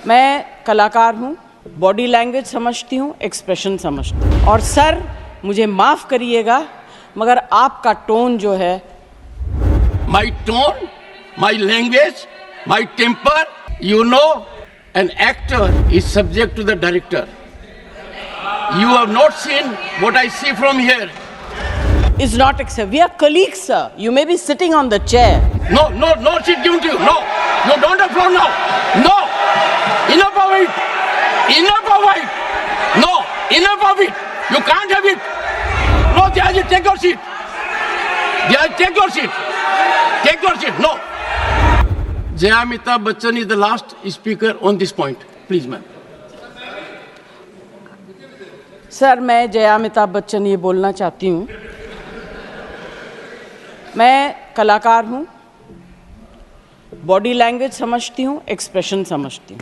मैं कलाकार हूँ, बॉडी लैंग्वेज समझती हूँ, एक्सप्रेशन समझती हूँ। और सर मुझे माफ़ करिएगा मगर आपका टोन जो है, My tone, my language, my temper, you know, an actor is subject to the director. You have not seen what I see from here. is not acceptable. We are colleagues, sir. You may be sitting on the chair. No seat given to you. No, you don't have floor now. No, enough of it. Enough of it. No, enough of it. You can't have it. No, Jayaji, take your seat. Jayaji, take your seat. Take your seat. No. Jaya Amitabh Bachchan is the last speaker on this point. Please, ma'am. Sir मैं जया अमिताभ बच्चन ये बोलना चाहती हूँ, मैं कलाकार हूँ, body language समझती हूँ, एक्सप्रेशन समझती हूँ।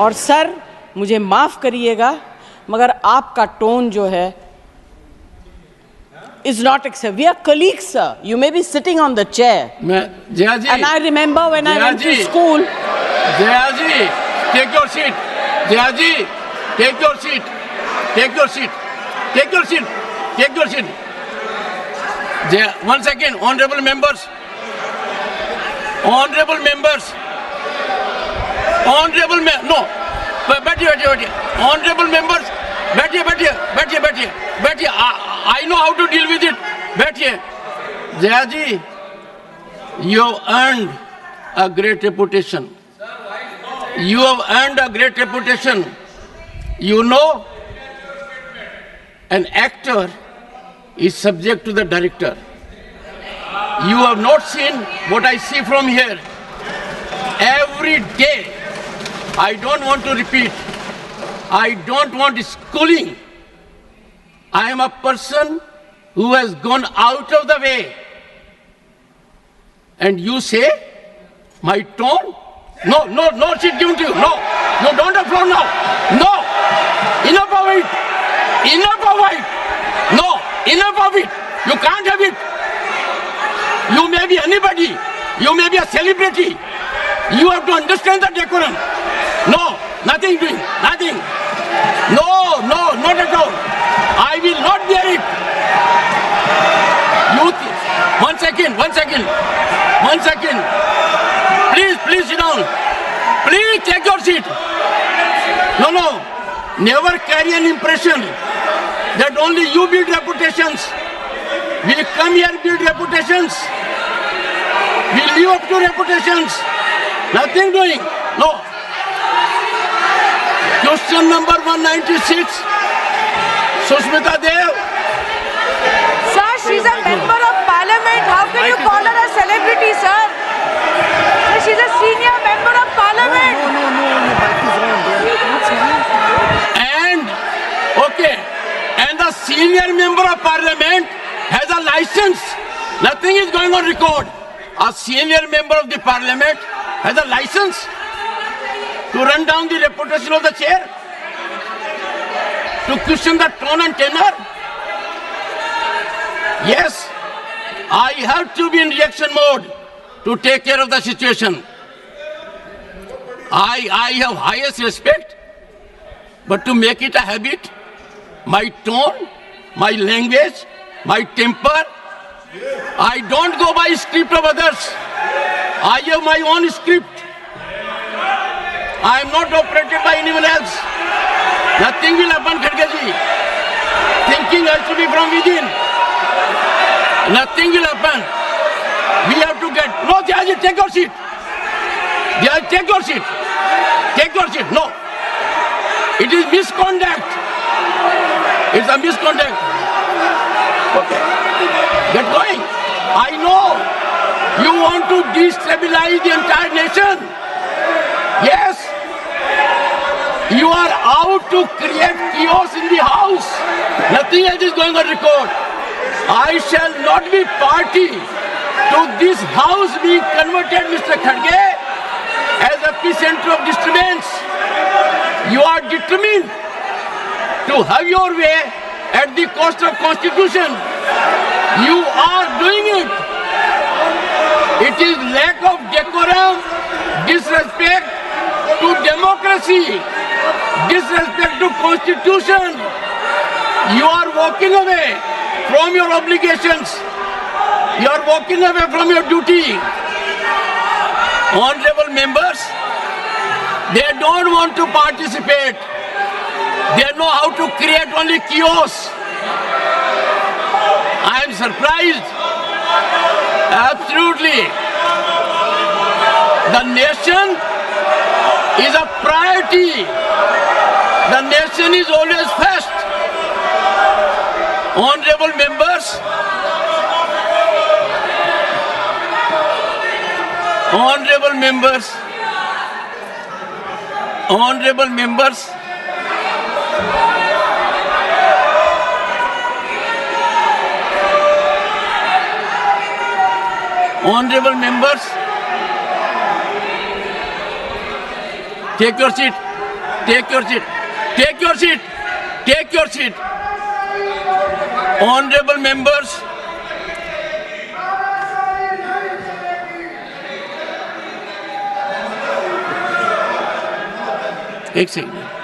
और सर मुझे माफ़ करिएगा मगर आपका टोन जो है is not acceptable. We are colleagues, sir. You may be sitting on the chair. Jayaji. And I remember when I went to school. Jayaji, take your seat. Jayaji, take your seat. Take your seat. Take your seat. Take your seat. One second, honorable members. Honorable members. Honorable no. बैठिए. Honorable members. बैठिए. I know how to deal with it. बैठिए. Jayaji, you have earned a great reputation. You have earned a great reputation. You know, an actor is subject to the director. You have not seen what I see from here. Every day, I don't want to repeat. I don't want schooling. I am a person who has gone out of the way. And you say, my tone? No seat given to you. No, you don't have floor now. No, enough of it. Enough of it. No, enough of it. You can't have it. You may be anybody. You may be a celebrity. You have to understand the decorum. No, nothing doing. Nothing. No, not at all. I will not bear it. One second. Please sit down. Please take your seat. No. Never carry an impression that only you build reputations. We come here build reputations. We live up to reputations. Nothing doing. No. Question number 196. Sushmita Dev. Sir, she's a member of parliament. How can you call her a celebrity, sir? She's a senior member of parliament. And the senior member of parliament has a license. Nothing is going on record. A senior member of the parliament has a license to run down the reputation of the chair, to question the tone and tenor. Yes, I have to be in reaction mode to take care of the situation. I have highest respect, but to make it a habit, my tone, my language, my temper, I don't go by script of others. I have my own script. I am not operated by anyone else. Nothing will happen, Khadgeji. Thinking has to be from within. Nothing will happen. We have to get... No, Jayaji, take your seat. Jayaji, take your seat. Take your seat. No. It is misconduct. It's a misconduct. Okay. Get going. I know you want to destabilize the entire nation. Yes. You are out to create chaos in the house. Nothing else is going on record. I shall not be party to this house being converted, Mr. Khadge, as a epicenter of disturbance. You are determined to have your way at the cost of Constitution. You are doing it. It is lack of decorum democracy, disrespect to constitution. You are walking away from your obligations. You are walking away from your duty. Honorable members, they don't want to participate. They know how to create only chaos. I am surprised. Absolutely. The nation is a priority. The nation is always first. Honorable members, honorable members, honorable members, honorable members, take your seat, take your seat, take your seat, take your seat. Honorable members, एक second